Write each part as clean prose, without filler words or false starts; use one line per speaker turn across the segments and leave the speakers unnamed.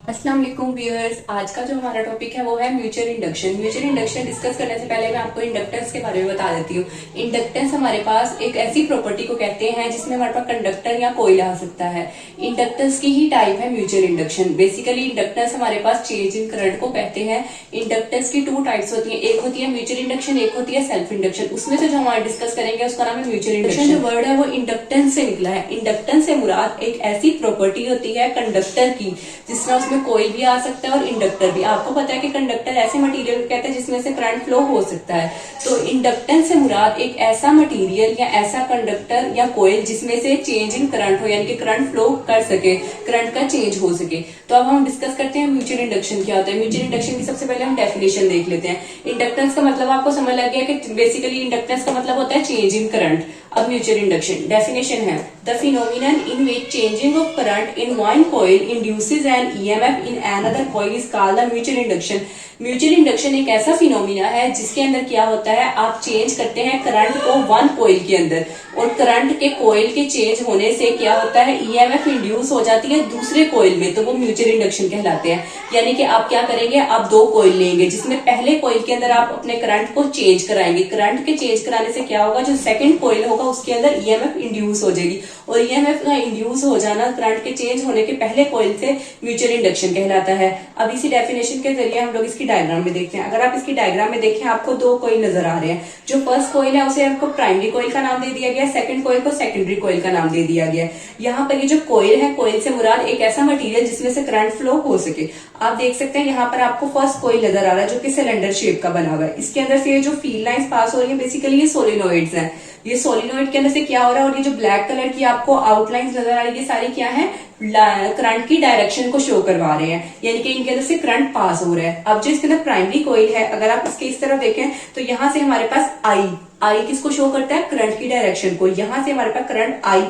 अस्सलाम वालेकुम व्यूअर्स। आज का जो हमारा टॉपिक है वो है mutual induction. Mutual induction discuss करने से पहले मैं आपको इंडक्टेंस के बारे में बता देती हूँ। इंडक्टेंस हमारे पास एक ऐसी प्रॉपर्टी को कहते हैं जिसमें हमारे पास कंडक्टर या कोईल आ सकता है। इंडक्टेंस की ही टाइप है म्यूचुअल इंडक्शन। बेसिकली इंडक्टेंस हमारे पास चेंज इन करंट को कहते हैं। इंडक्टेंस की टू टाइप्स होती है, एक होती है म्यूचुअल इंडक्शन, एक होती है सेल्फ इंडक्शन। उसमें से जो हमारे डिस्कस करेंगे उसका नाम है म्यूचुअल इंडक्शन। जो वर्ड है वो इंडक्टेंस से निकला है। इंडक्टेंस से मुराद एक ऐसी प्रॉपर्टी होती है कंडक्टर की जिसमें उसमें कोईल भी आ सकता है और इंडक्टर भी। आपको पता है कि कंडक्टर ऐसे मटेरियल कहते हैं जिसमें से करंट फ्लो हो सकता है। तो इंडक्टेंस से मुराद एक ऐसा मटेरियल या ऐसा कंडक्टर या कोईल जिसमें से चेंज इन करंट हो, यानी कि करंट फ्लो कर सके, करंट का चेंज हो सके। तो अब हम डिस्कस करते हैं म्यूचुअल इंडक्शन क्या होता है। म्यूचुअल इंडक्शन की सबसे पहले हम डेफिनेशन देख लेते हैं। इंडक्टेंस का मतलब आपको समझ लग गया कि बेसिकली इंडक्टेंस का मतलब होता है चेंज इन करंट। अब म्यूचुअल इंडक्शन डेफिनेशन है the phenomenon in which changing of current in one coil induces an EMF in another coil is called the mutual induction. Mutual induction एक ऐसा phenomena है जिसके अंदर क्या होता है, आप चेंज करते हैं करंट को वन कॉइल के अंदर और करंट के कॉइल के चेंज होने से क्या होता है, ईएमएफ इंड्यूस हो जाती है दूसरे कॉइल में, तो वो म्यूचुअल इंडक्शन कहलाते हैं। यानी कि आप क्या करेंगे, आप दो कॉइल लेंगे जिसमें पहले कॉइल के अंदर आप अपने करंट को चेंज कराएंगे। करंट के चेंज कराने से क्या होगा, जो सेकंड कॉइल होगा उसके अंदर ईएमएफ इंड्यूस हो जाएगी और ईएमएफ का इंड्यूस हो जाना करंट के चेंज होने के पहले कॉइल से म्यूचुअल इंडक्शन कहलाता है। अब इसी डेफिनेशन के जरिए हम लोग इसकी डायग्राम में देखते हैं। अगर आप इसकी डायग्राम में देखें आपको दो कॉइल नजर आ रहे हैं। जो फर्स्ट कॉइल है उसे आपको प्राइमरी कॉइल का नाम दे दिया गया, सेकंड कॉइल को सेकेंडरी कॉइल का नाम दे दिया गया। यहाँ पर ये जो कॉइल है, कॉइल से मुराद एक ऐसा मटेरियल जिसमें से करंट फ्लो हो सके। आप देख सकते हैं यहाँ पर आपको फर्स्ट कॉइल नजर आ रहा है जो कि सिलेंडर शेप का बना हुआ है। इसके अंदर से ये जो फील्ड लाइंस पास हो रही है बेसिकली ये सोलिनोइड्स हैं। ये सोलिनोइड के अंदर से क्या हो रहा है, और ये जो ब्लैक कलर की आपको आउटलाइंस नजर आ रही है ये सारी क्या है, करंट की डायरेक्शन को शो करवा रहे हैं, यानी कि इनके अंदर से करंट पास हो रहा है। अब जो इसके अंदर प्राइमरी कॉइल है, अगर आप इसके इस तरफ देखें तो यहाँ से हमारे पास आई किसको शो करता है, करंट की डायरेक्शन को। यहाँ से हमारे पास करंट आई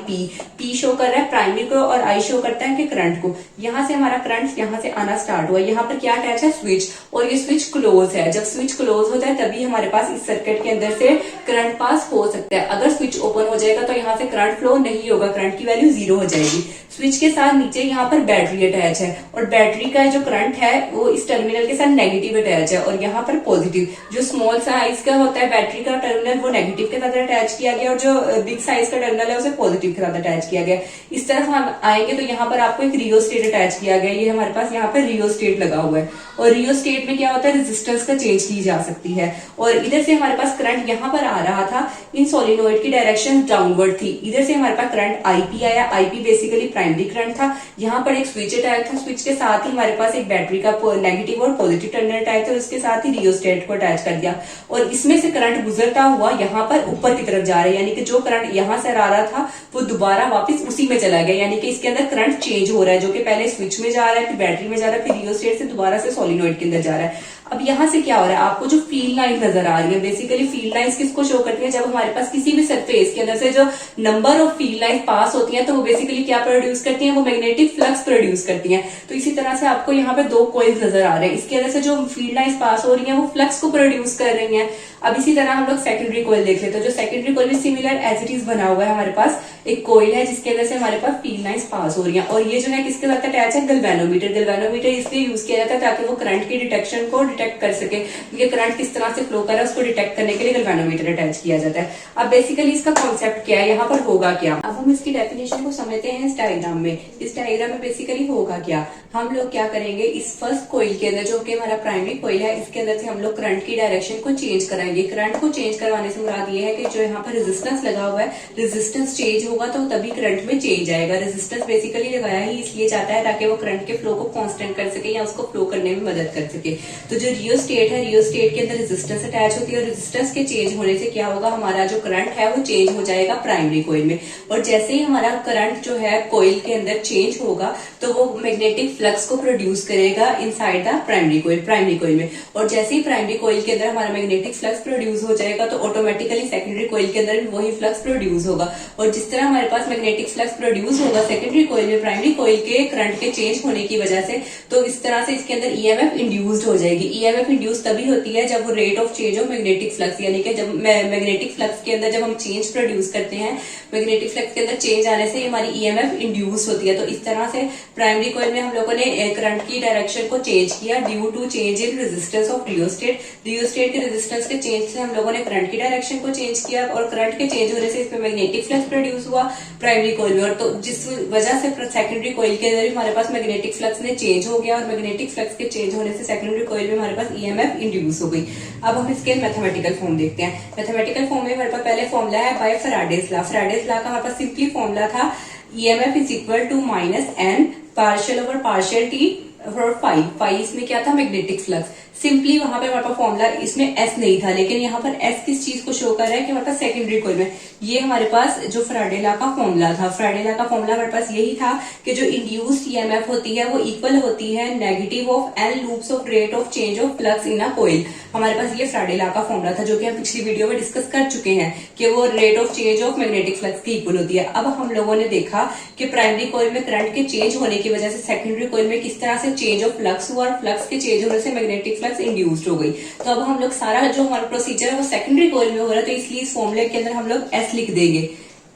पी शो कर रहा है प्राइमरी को और आई शो करता है कि करंट को। यहाँ से हमारा करंट यहाँ से आना स्टार्ट हुआ। यहाँ पर क्या अटैच है, स्विच, और ये स्विच क्लोज है। जब स्विच क्लोज होता है तभी हमारे पास इस सर्किट के अंदर से करंट पास हो सकता है। अगर स्विच ओपन हो जाएगा तो यहाँ से करंट फ्लो नहीं होगा, करंट की वैल्यू 0 हो जाएगी। स्विच के साथ नीचे यहाँ पर बैटरी अटैच है और बैटरी का जो करंट है वो इस टर्मिनल के साथ नेगेटिव अटैच है और यहाँ पर पॉजिटिव। जो स्मॉल साइज का होता है बैटरी का टर्मिनल वो नेगेटिव के साथ अटैच किया गया और जो बिग साइज का टर्मिनल है उसे पॉजिटिव के साथ अटैच किया गया। इस तरफ हम आएंगे तो यहाँ पर आपको एक रियोस्टेट अटैच किया गया। ये हमारे पास यहाँ पर रियोस्टेट लगा हुआ है और रियोस्टेट में क्या होता है, रेजिस्टेंस का चेंज की जा सकती है। और इधर से हमारे पास करंट यहाँ पर आ रहा था, इन सोलिनोइड की डायरेक्शन डाउनवर्ड थी। इधर से हमारे पास करंट आईपी आया, आईपी बेसिकली प्राइमरी करंट था। यहाँ पर एक स्विच अटैच था, स्विच के साथ ही हमारे पास एक बैटरी का नेगेटिव और पॉजिटिव टर्मिनल अटैच था, उसके साथ ही रियोस्टेट को अटैच कर दिया और इसमें से करंट गुजरता हुआ यहाँ पर ऊपर की तरफ जा रहा है। यानी कि जो करंट यहाँ से आ रहा था वो दोबारा वापस उसी में चला गया, यानी कि इसके अंदर करंट चेंज हो रहा है, जो कि पहले स्विच में जा रहा है, फिर बैटरी में जा रहा है, फिर रियोस्टेट से दोबारा से सोलिनोइड के अंदर जा रहा है। अब यहाँ से क्या हो रहा है, आपको जो फील्ड लाइन नजर आ रही है, बेसिकली फील्ड लाइंस किसको शो करती है, जब हमारे पास किसी भी सरफेस के अंदर से जो नंबर ऑफ फील्ड लाइन पास होती है तो वो बेसिकली क्या प्रोड्यूस करती है, वो मैग्नेटिक फ्लक्स प्रोड्यूस करती है। तो इसी तरह से आपको यहाँ पे दो कॉइल्स नजर आ रहे हैं, इसके अंदर से जो फील्ड लाइंस पास हो रही है वो फ्लक्स को प्रोड्यूस कर रही है। अब इसी तरह हम लोग सेकेंडरी कॉइल देख लेते हैं। जो सेकेंडरी कॉइल भी सिमिलर एज इट इज बना हुआ है, हमारे पास एक कॉइल है जिसके अंदर से हमारे पास फील्ड लाइंस पास हो रही है और ये जो है किसके साथ अटैच है, गैल्वेनोमीटर। गैल्वेनोमीटर इसलिए यूज किया जाता है ताकि वो करंट की डिटेक्शन को डिटेक्ट कर सके, ये करंट किस तरह से फ्लो कर रहा है उसको डिटेक्ट करने के लिए गैल्वेनोमीटर अटैच किया जाता है। अब बेसिकली इसका कॉन्सेप्ट क्या है, यहाँ पर होगा क्या, अब हम इसकी डेफिनेशन को समझते हैं इस डायग्राम में। इस डायग्राम में बेसिकली होगा क्या, हम लोग क्या करेंगे, इस फर्स्ट कॉइल के अंदर जो कि हमारा प्राइमरी कॉइल है इसके अंदर से हम लोग करंट की डायरेक्शन को चेंज कराएंगे। करंट को चेंज करवाने से मुराद ये है कि जो यहाँ पर रेजिस्टेंस लगा हुआ है, रेजिस्टेंस चेंज होगा तो तभी करंट में चेंज आएगा। रेजिस्टेंस बेसिकली लगाया ही इसलिए जाता है ताकि वो करंट के फ्लो को कांस्टेंट कर सके या उसको फ्लो करने में मदद कर सके। तो जो रियोस्टेट है, रियोस्टेट के अंदर रेजिस्टेंस अटैच होती है और रेजिस्टेंस के चेंज होने से क्या होगा, हमारा जो करंट है वो चेंज हो जाएगा प्राइमरी कॉइल में। और जैसे ही हमारा करंट जो है कॉइल के अंदर चेंज होगा तो वो मैग्नेटिक फ्लक्स को प्रोड्यूस करेगा इनसाइड द प्राइमरी कॉइल में। और जैसे ही प्राइमरी कॉइल के अंदर हमारा मैग्नेटिक फ्लक्स प्रोड्यूस हो जाएगा तो ऑटोमेटिकली सेकेंडरी कॉइल के अंदर भी वही फ्लक्स प्रोड्यूस होगा। और जिस तरह हमारे पास मैग्नेटिक फ्लक्स प्रोड्यूस होगा सेकेंडरी कॉइल में प्राइमरी कॉइल के करंट के चेंज होने की वजह से, तो इस तरह से इसके अंदर ईएमएफ इंड्यूस्ड हो जाएगी। ईएमएफ इंड्यूस तभी होती है जब वो rate of change of magnetic flux, यानी कि जब मैग्नेटिक फ्लक्स के अंदर जब हम चेंज प्रोड्यूस करते हैं, मैग्नेटिक फ्लक्स के अंदर चेंज आने से हमारी ईएमएफ इंड्यूस होती है। तो इस तरह से प्राइमरी कॉइल में हम लोगों ने करंट की डायरेक्शन को चेंज किया due to change in resistance of rheostat. Rheostat के रेजिस्टेंस के चेंज से हम लोगों ने करंट की डायरेक्शन को चेंज किया और करंट के चेंज होने से इसमें मैग्नेटिक फ्लक्स प्रोड्यूस हुआ प्राइमरी कॉइल में। और तो जिस वजह से सेकेंडरी कॉइल के अंदर हमारे पास मैग्नेटिक फ्लक्स ने चेंज हो गया और मैग्नेटिक फ्लक्स के चेंज होने से सेकेंडरी कॉइल में हमारे पास ईएमएफ इंड्यूस हो गई। अब हम इसके मैथमेटिकल फॉर्म देखते हैं। मैथमेटिकल फॉर्म में हमारे पास पहले फॉर्मूला है by Faraday's law. Faraday's law का हमारे पास सिंपली फॉर्मूला था EMF is equal to minus N partial over partial t और फाई इसमें क्या था, मैग्नेटिक फ्लक्स। सिंपली वहां पे हमारे पास फॉर्मूला इसमें एस नहीं था, लेकिन यहाँ पर एस किस चीज को शो कर रहा है कि हमारे पास सेकेंडरी कॉइल में ये हमारे पास जो फैराडे लॉ का फॉर्मूला था। फैराडे लॉ का फॉर्मूला हमारे पास यही था कि जो इंड्यूस्ड ईएमएफ होती है वो इक्वल होती है negative of N loops of rate of change of flux in a coil. हमारे पास ये फैराडे लॉ का फॉर्मूला था जो कि हम पिछली वीडियो में डिस्कस कर चुके हैं कि वो rate of change of magnetic flux की इक्वल होती है। अब हम लोगों ने देखा कि प्राइमरी कॉइल में करंट के चेंज होने की वजह से सेकेंडरी कॉइल में किस तरह से चेंज ऑफ फ्लक्स हुआ और फ्लक्स के चेंज होने से मैग्नेटिक फ्लक्स इंड्यूस्ड हो गई। तो अब हम लोग सारा जो हमारा प्रोसीजर है वो सेकेंडरी कॉइल में हो रहा है, तो इसलिए इस फॉर्मूले के अंदर हम लोग एस लिख देंगे।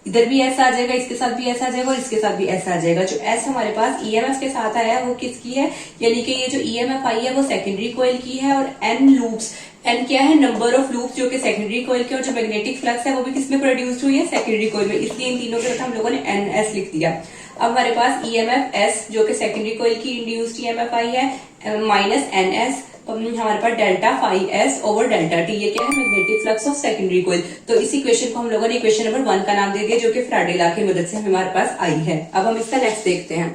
इधर भी ऐसा आ जाएगा, इसके साथ भी ऐसा आ जाएगा और इसके साथ भी ऐसा आ जाएगा। जो एस हमारे पास ईएमएफ के साथ आया है वो किसकी है, यानी कि ये जो ईएमएफ आई है वो सेकेंडरी कॉइल की है और एन लूप्स, एन क्या है, नंबर ऑफ लूप्स जो कि सेकेंडरी कॉइल के, और जो मैग्नेटिक फ्लक्स है वो भी किसमें प्रोड्यूस हुई है, सेकेंडरी कॉइल में, इसलिए इन तीनों के साथ हम लोगों ने एन एस लिख दिया। अब हमारे पास ईएमएफ एस जो कि सेकेंडरी कॉइल की इंड्यूस्ड ईएमएफ आई है माइनस एन एस, हमारे पास delta phi S over delta T, ये क्या है, magnetic flux of secondary coil. तो इस इक्वेशन को हम लोगों ने इक्वेशन नंबर 1 का नाम दे दिया जो कि फैराडे लॉ की मदद से हमारे पास आई है। अब हम इसका नेक्स्ट देखते हैं।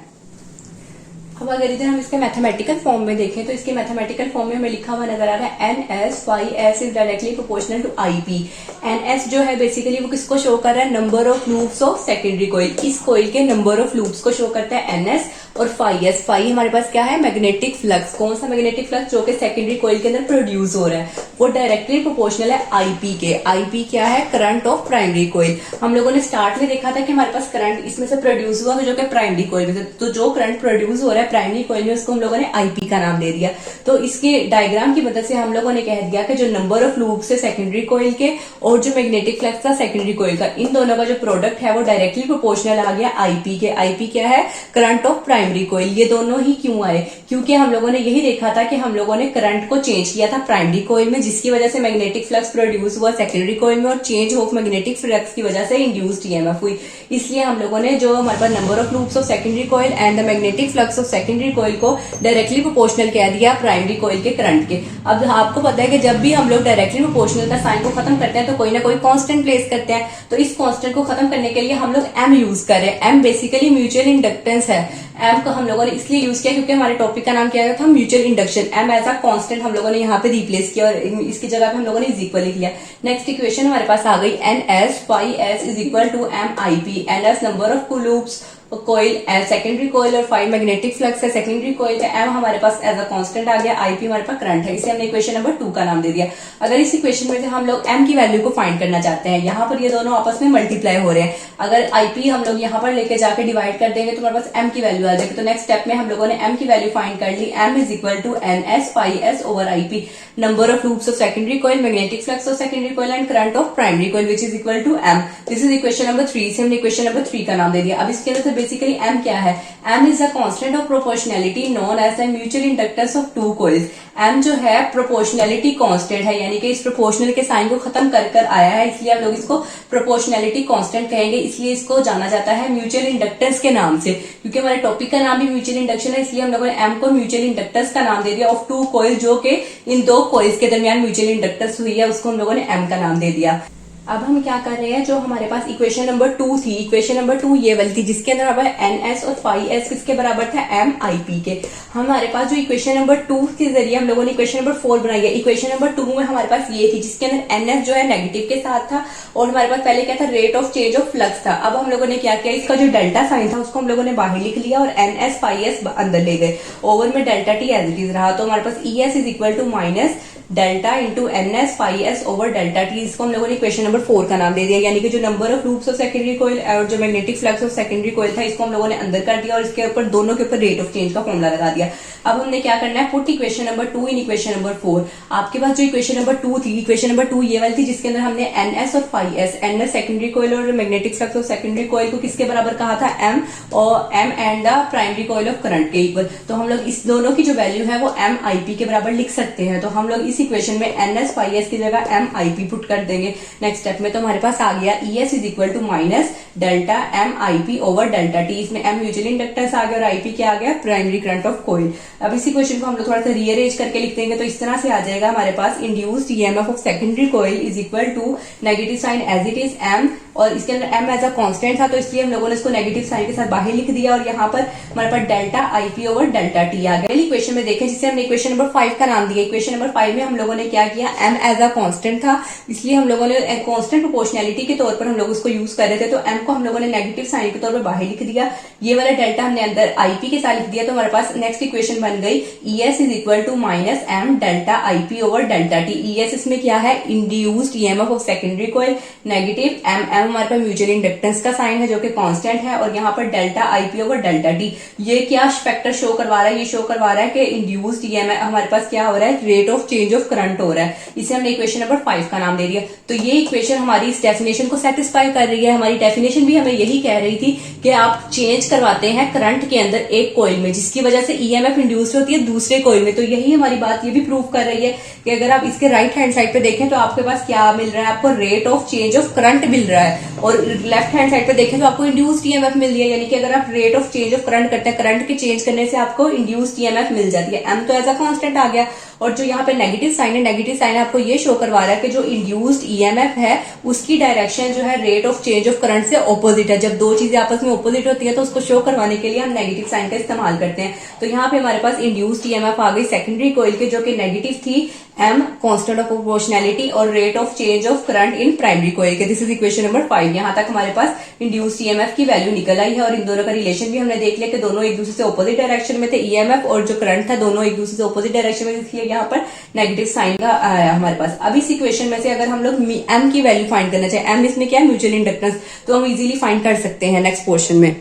अब अगर इधर हम इसके मैथमेटिकल फॉर्म में देखें तो इसके मैथमेटिकल फॉर्म में हमें लिखा हुआ नजर आ रहा है N S phi S is directly proportional to I P. N S जो है बेसिकली वो किसको शो कर रहा है, number of loops of secondary coil. इस कॉइल के नंबर ऑफ लूप्स को शो करता है एन एस, और फाई एस, फाई हमारे पास क्या है, मैग्नेटिक फ्लक्स। कौन सा मैग्नेटिक फ्लक्स, जो कि सेकेंडरी कॉइल के अंदर प्रोड्यूस हो रहा है, वो डायरेक्टली प्रोपोर्शनल है आईपी के। आईपी क्या है, करंट ऑफ प्राइमरी कॉइल। हम लोगों ने स्टार्ट में देखा था कि हमारे पास करंट इसमें से प्रोड्यूस हुआ जो कि प्राइमरी कॉइल में, तो जो करंट प्रोड्यूस हो रहा है प्राइमरी कॉइल में उसको हम लोगों ने आईपी का नाम दे दिया। तो इसके डायग्राम की मदद से हम लोगों ने कह दिया कि जो नंबर ऑफ लूप्स है सेकेंडरी कॉइल के और जो मैग्नेटिक फ्लक्स था सेकेंडरी कॉइल का, इन दोनों का जो प्रोडक्ट है वो डायरेक्टली प्रोपोर्शनल आ गया आईपी के। आईपी क्या है, करंट ऑफ प्राइमरी कॉइल। ये दोनों ही क्यों आए, क्योंकि हम लोगों ने यही देखा था कि हम लोगों ने करंट को चेंज किया था प्राइमरी कॉइल में, जिसकी वजह से मैग्नेटिक फ्लक्स प्रोड्यूस हुआ सेकेंडरी कॉइल में, और चेंज ऑफ मैग्नेटिक फ्लक्स की वजह से इंड्यूस्ड ईएमएफ हुई। इसलिए हम लोगों ने जो हमारे पास number of loops of secondary coil and the magnetic flux of secondary coil को डायरेक्टली प्रोपोर्शनल कह दिया प्राइमरी कॉइल के करंट के। अब आपको पता है कि जब भी हम लोग डायरेक्टली प्रोपोर्शनल का साइन को खत्म करते हैं तो कोई ना कोई कांस्टेंट प्लेस करते हैं। तो इस कांस्टेंट को खत्म करने के लिए हम लोग एम यूज कर रहे हैं। एम बेसिकली म्यूचुअल इंडक्टेंस है। एम को हम लोगों ने इसलिए यूज किया क्योंकि हमारे टॉपिक का नाम क्या था, mutual induction. M as a constant हम लोगों ने यहाँ पे रिप्लेस किया और इसकी जगह पे हम लोगों ने इज इक्वल लिख लिया। नेक्स्ट इक्वेशन हमारे पास आ गई N S phi S is equal to M I P. N S number of loops coil secondary coil और फाई मैग्नेटिक फ्लक्स है सेकेंडरी कोइल का। एम हमारे पास एज अ कांस्टेंट आ गया, आईपी हमारे पास करंट है, इसे हमने इक्वेशन नंबर 2 का नाम दे दिया। अगर इस इक्वेशन में से हम लोग एम की वैल्यू को फाइंड करना चाहते हैं, यहाँ पर ये दोनों आपस में मल्टीप्लाई हो रहे हैं, अगर आईपी हम लोग यहाँ पर लेके जाके डिवाइड कर देंगे तो हमारे पास एम की वैल्यू आ जाएगी। तो नेक्स्ट स्टेप में हम लोगों ने एम की वैल्यू फाइंड कर ली। M is equal to N S phi S over IP, number of loops of secondary coil, magnetic flux of secondary coil and current of primary coil which is equal to M. This is equation number 3, इसे हमने equation number 3 का नाम दे दिया। अब इसके अंदर basically M क्या है, M is a constant of proportionality known as the mutual inductance of two coils। M जो है प्रोपोर्शनैलिटी कांस्टेंट है, यानी कि इस प्रोपोर्शनल के साइन को खत्म कर कर आया है, इसलिए हम लोग इसको प्रोपोर्शनैलिटी कांस्टेंट कहेंगे। इसलिए इसको जाना जाता है म्यूचुअल इंडक्टेंस के नाम से, क्योंकि हमारे टॉपिक का नाम भी म्यूचुअल इंडक्शन है, इसलिए हम लोगों ने M को म्यूचुअल इंडक्टेंस का नाम दे दिया ऑफ टू कॉइल, जो कि इन दो कॉइल्स के दरमियान म्यूचुअल इंडक्टेंस हुई है, उसको हम लोगों ने M का नाम दे दिया। अब हम क्या कर रहे हैं, जो हमारे पास इक्वेशन नंबर 2 थी, इक्वेशन नंबर 2 ये वाली थी जिसके अंदर हमारे एन एस और फाई एस किसके बराबर था, एम आई पी के। हमारे पास जो इक्वेशन नंबर 2 के जरिए हम लोगों ने इक्वेशन नंबर 4 बनाई है। इक्वेशन नंबर 2 में हमारे पास ये थी जिसके अंदर एन एस जो है नेगेटिव के साथ था और हमारे पास पहले क्या था, rate of change of flux था। अब हम लोगों ने क्या किया, इसका जो डेल्टा साइन था उसको हम लोगों ने बाहर लिख लिया और एन एस फाई एस अंदर ले गए, ओवर में delta T as it is रहा। तो हमारे पास E S is equal to minus delta into N S phi S over delta T. इसको हम लोगों ने इक्वेशन नंबर 4 का नाम दे दिया, यानी कि जो number of loops of secondary coil और जो magnetic flux of secondary coil था इसको हम लोगों ने अंदर कर दिया और इसके ऊपर दोनों के ऊपर रेट ऑफ चेंज का फॉर्मूला लगा दिया। अब हमने क्या करना है, put equation number 2 in equation number 4। आपके पास जो इक्वेशन नंबर 2 थी, इक्वेशन नंबर 2 ये वाली थी जिसके अंदर हमने एन एस और phi S, N S secondary coil और magnetic flux of secondary coil को किसके बराबर कहा था, एम और M and the primary coil of current के इक्वल। तो हम लोग इस दोनों की जो वैल्यू है वो एम आई पी के बराबर लिख सकते हैं। तो हम लोग इस इक्वेशन में एन एस फाई एस की जगह एम आई पी पुट कर देंगे नेक्स्ट स्टेप में। तो हमारे पास आ गया E S is equal to minus delta M I P over delta t. इसमें एम म्यूचुअल इंडक्टेंस आ गया और आई पी क्या आ गया, प्राइमरी करंट ऑफ कॉइल। अब इस इक्वेशन को हम लोग थोड़ा सा रीअरेंज करके लिख देंगे तो इस तरह से आ जाएगा हमारे पास, induced EMF of secondary coil is equal to negative sign as it is M, और इसके अंदर एम एज अ कांस्टेंट था तो इसलिए हम लोगों ने इसको नेगेटिव साइन के साथ बाहर लिख दिया और यहाँ पर हमारे पास delta IP over delta T आ गया। इक्वेशन में देखें जिसे हमने इक्वेशन नंबर 5 का नाम दिया। इक्वेशन नंबर 5 में हम लोगों ने क्या किया, एम एज अ कांस्टेंट था इसलिए हम लोगों ने कांस्टेंट प्रोपोर्शनैलिटी के तौर पर हम लोग उसको यूज कर रहे थे, तो एम को हम लोगों ने नेगेटिव साइन के तौर पर बाहर लिख दिया। ये वाला डेल्टा हमने अंदर आईपी के साथ लिख दिया, तो हमारे पास नेक्स्ट इक्वेशन बन गई E S is equal to minus M delta IP over delta T. E S इसमें क्या है, induced EMF of secondary coil, negative M M हमारे पास म्यूचुअल इंडक्टेंस का साइन है जो कि कांस्टेंट है, और यहाँ पर delta IP over delta T. ये क्या फैक्टर शो करवा रहा है, ये शो करवा रहा है कि इंड्यूस्ड ईएमएफ हमारे पास क्या हो रहा है, rate of change of current हो रहा है। इसे हमने इक्वेशन नंबर 5 का नाम दे दिया। तो ये इक्वेशन हमारी इस डेफिनेशन को सेटिस्फाई कर रही है। हमारी डेफिनेशन भी हमें यही कह रही थी कि आप चेंज करवाते हैं करंट के अंदर एक कॉइल में जिसकी वजह से ईएमएफ इंड्यूस्ड होती है दूसरे कॉइल में। तो यही हमारी बात ये भी प्रूव कर रही है कि अगर आप इसके राइट हैंड साइड पे देखें तो आपके पास क्या मिल रहा है, आपको rate of change of current मिल रहा है, और लेफ्ट हैंड साइड पे देखें तो आपको इंड्यूस्ड ईएमएफ मिल रही है। यानी कि अगर आप rate of change of current करते हैं, करंट के चेंज करने से आपको इंड्यूस्ड ईएमएफ मिल जाती है। एम तो एज अ कांस्टेंट आ गया, और जो यहाँ पे नेगेटिव साइन है, नेगेटिव साइन आपको ये शो करवा रहा है कि जो इंड्यूस्ड ईएमएफ है उसकी डायरेक्शन जो है rate of change of current से ऑपोजिट है। जब दो चीजें आपस में ऑपोजिट होती है तो उसको शो करवाने के लिए हम नेगेटिव साइन का इस्तेमाल करते हैं। तो यहाँ पे हमारे पास इंड्यूस्ड ईएमएफ आ गई सेकेंडरी कॉइल के जो कि नेगेटिव थी, एम कांस्टेंट ऑफ प्रोपोर्शनैलिटी और rate of change of current in primary coil के। This is equation number 5। यहाँ तक हमारे पास इंड्यूस्ड ईएमएफ की वैल्यू निकल आई है, और इन दोनों का रिलेशन भी हमने देख लिया कि दोनों एक दूसरे से ऑपोजिट डायरेक्शन में थे। ईएमएफ और जो करंट था दोनों एक दूसरे से ऑपोजिट डायरेक्शन में, इसलिए यहाँ पर नेगेटिव साइन का आया हमारे पास। अब इस इक्वेशन में से अगर हम लोग एम की वैल्यू फाइंड करना चाहे, एम इसमें क्या है, म्यूचुअल इंडक्टेंस, तो हम इजीली फाइंड कर सकते हैं नेक्स्ट पोर्शन में।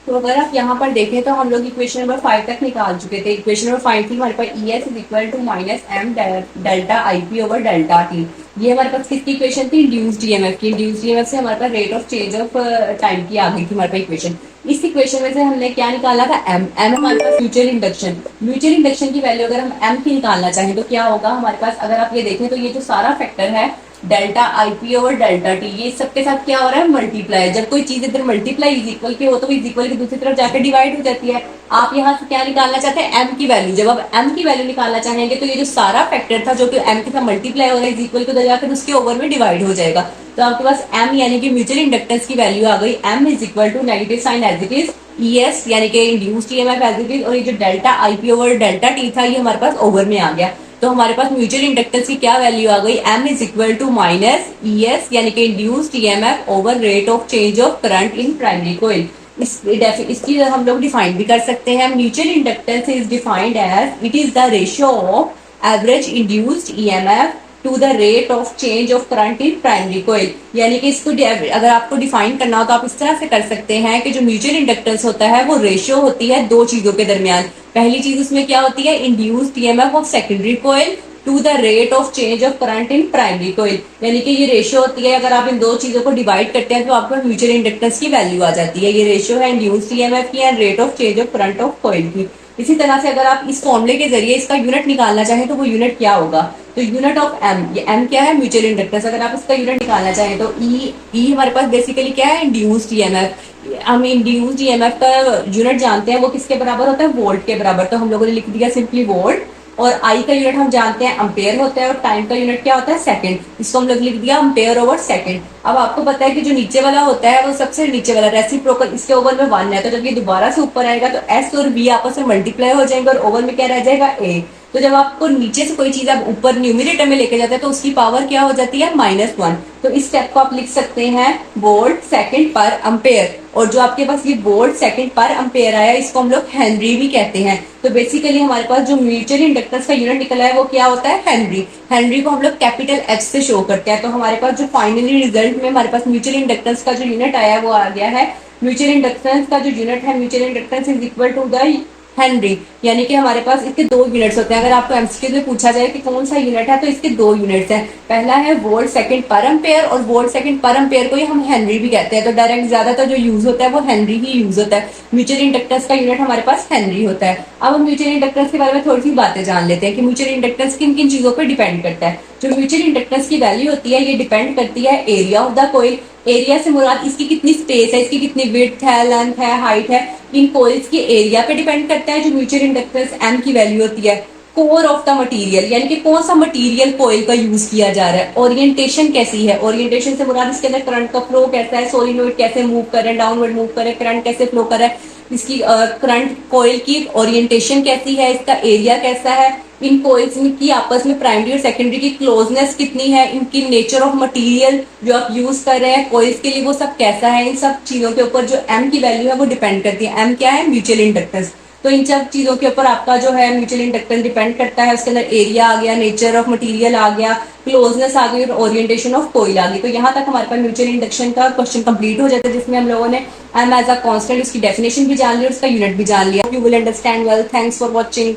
तो अगर आप यहाँ पर देखें तो हम लोग इक्वेशन नंबर 5 तक निकाल चुके थे। इक्वेशन नंबर 5 थी हमारे पास E S is equal to minus M delta IP over delta T. ये हमारे पास किसकी इक्वेशन थी, इंड्यूस्ड ईएमएफ की। इंड्यूस्ड ईएमएफ से हमारे पास rate of change of time की आ गई थी हमारे पास इक्वेशन। इस इक्वेशन में से हमने क्या निकाला था, एम। एम हमारे पास म्यूचुअल इंडक्शन, म्यूचुअल इंडक्शन की वैल्यू अगर हम एम की निकालना चाहें तो क्या होगा हमारे पास, अगर आप ये देखें तो ये जो सारा फैक्टर है delta IP over delta T, ये सबके साथ क्या हो रहा है, मल्टीप्लाई। जब कोई चीज इधर मल्टीप्लाई इज इक्वल की हो तो इज इक्वल की दूसरी तरफ जाकर डिवाइड हो जाती है। आप यहाँ से क्या निकालना चाहते हैं, एम की वैल्यू। जब आप एम की वैल्यू निकालना चाहेंगे तो ये जो सारा फैक्टर था जो कि एम के साथ मल्टीप्लाई हो रहा है इज इक्वल को जाकर उसके ओवर में डिवाइड हो जाएगा। तो आपके पास एम यानी कि म्यूचुअल इंडक्टेंस की वैल्यू आ गई, M is equal to negative sign as it is E S यानी कि induced EMF as it is, और ये जो delta IP over delta T था ये हमारे पास ओवर में आ गया। तो हमारे पास म्यूचुअल इंडक्टेंस की क्या वैल्यू आ गई, M is equal to minus E S यानी कि induced EMF over rate of change of current in primary coil. इसकी हम लोग डिफाइन भी कर सकते हैं। Mutual inductance is defined as it is the ratio of average induced EMF to the rate of change of current in primary coil. यानी कि इसको अगर आपको डिफाइन करना हो तो आप इस तरह से कर सकते हैं कि जो म्यूचुअल इंडक्टेंस होता है वो रेशियो होती है दो चीजों के दरमियान। पहली चीज उसमें क्या होती है, induced EMF of secondary coil to the rate of change of current in primary coil. यानी कि ये रेशियो होती है, अगर आप इन दो चीजों को डिवाइड करते हैं तो आपको म्यूचुअल इंडक्टेंस की वैल्यू आ जाती है। ये रेशियो है इंड्यूस्ड ईएमएफ की and rate of change of current of coil की। इसी तरह से अगर आप इस फॉर्मूले के जरिए इसका यूनिट निकालना चाहें तो वो यूनिट क्या होगा, तो यूनिट ऑफ एम, ये एम क्या है, म्यूचुअल इंडक्टेंस। अगर आप इसका यूनिट निकालना चाहें तो ई हमारे पास बेसिकली क्या है, इंड्यूस्ड ईएमएफ। हम इंड्यूस्ड ईएमएफ का यूनिट जानते हैं वो किसके बराबर होता है, वोल्ट के बराबर। तो हम लोगों ने लिख दिया सिंपली वोल्ट। और आई का यूनिट हम जानते हैं एम्पेयर होता है, और टाइम का यूनिट क्या होता है, सेकंड। इसको हम लोग लिख दिया एम्पेयर ओवर सेकंड। अब आपको पता है कि जो नीचे वाला होता है वो सबसे नीचे वाला रेसिप्रोकल, इसके ओवर में 1 है, तो जब ये दोबारा से ऊपर आएगा तो एस और बी आपस में मल्टीप्लाई हो जाएंगे और ओवर में क्या रह जाएगा, ए। तो जब आपको नीचे से कोई चीज आप ऊपर न्यूमिनेटर में लेके जाते हैं तो उसकी पावर क्या हो जाती है -1। तो इस स्टेप को आप लिख सकते हैं वोल्ट सेकंड पर एम्पेयर। और जो आपके पास ये वोल्ट सेकंड पर एम्पेयर आया इसको हम लोग हेनरी भी कहते हैं। तो बेसिकली हमारे पास जो म्यूचुअल इंडक्टेंस का यूनिट निकला है वो क्या होता है, हेनरी। हेनरी को हम लोग कैपिटल एच से शो करते हैं। तो हमारे पास जो फाइनली रिजल्ट में हमारे पास म्यूचुअल इंडक्टेंस का जो यूनिट आया है वो आ गया है, म्यूचुअल इंडक्टेंस का जो यूनिट है, mutual inductance is equal to the henry. यानी कि हमारे पास इसके दो यूनिट्स होते हैं। अगर आपको एमसीक्यू में पूछा जाए कि कौन सा यूनिट है तो इसके दो यूनिट्स हैं। पहला है वोल्ट सेकंड पर एम्पेयर और वोल्ट सेकंड पर एम्पेयर को ही हम हेनरी भी कहते हैं। तो डायरेक्ट ज्यादातर जो यूज होता है वो हेनरी ही यूज होता है। म्यूचुअल इंडक्टेंस का यूनिट हमारे पास हेनरी होता है। अब हम म्यूचुअल इंडक्टेंस के बारे में थोड़ी सी बातें जान लेते हैं कि म्यूचुअल इंडक्टेंस किन किन चीजों पर डिपेंड करता है। जो म्यूचुअल इंडक्टेंस की वैल्यू होती है ये डिपेंड करती है area of the coil. Area से मुराद इसकी कितनी स्पेस है, इसकी कितनी विड्थ है, लेंथ है, हाइट है, इन कोइल्स के एरिया पे डिपेंड करता है। जो म्यूचुअल इंडक्टेंस एम की वैल्यू होती है कोर ऑफ द मटेरियल, यानी कि कौन सा मटेरियल कोइल का यूज किया जा रहा है। ओरिएंटेशन कैसी है, ओरिएंटेशन से मुराद इसके अंदर करंट का फ्लो कैसा है, सोलिनोइड कैसे मूव कर रहे हैं, डाउनवर्ड मूव कर रहे हैं, करंट कैसे फ्लो कर रहा है, इसकी करंट कोइल की ओरिएंटेशन कैसी है, इसका एरिया कैसा है, इन कोइल्स की आपस में प्राइमरी और सेकेंडरी की क्लोजनेस कितनी है, इनकी नेचर ऑफ मटेरियल जो आप यूज कर रहे हैं कोइल्स के लिए वो सब कैसा है। इन सब चीजों के ऊपर जो एम की वैल्यू है वो डिपेंड करती है। एम क्या है, म्यूचुअल इंडक्टेंस। तो इन सब चीजों के ऊपर आपका जो है म्यूचुअल इंडक्टेंस डिपेंड करता है। उसके अंदर एरिया आ गया, नेचर ऑफ मटेरियल आ गया, क्लोजनेस आ गई और ओरिएंटेशन ऑफ कोइल आ गई। तो यहाँ तक हमारे पास म्यूचुअल इंडक्शन का क्वेश्चन कंप्लीट हो जाता है, जिसमें हम लोगों ने एम एज अ कांस्टेंट उसकी डेफिनेशन भी जान ली और उसका यूनिट भी जान लिया। You will understand well. Thanks for watching.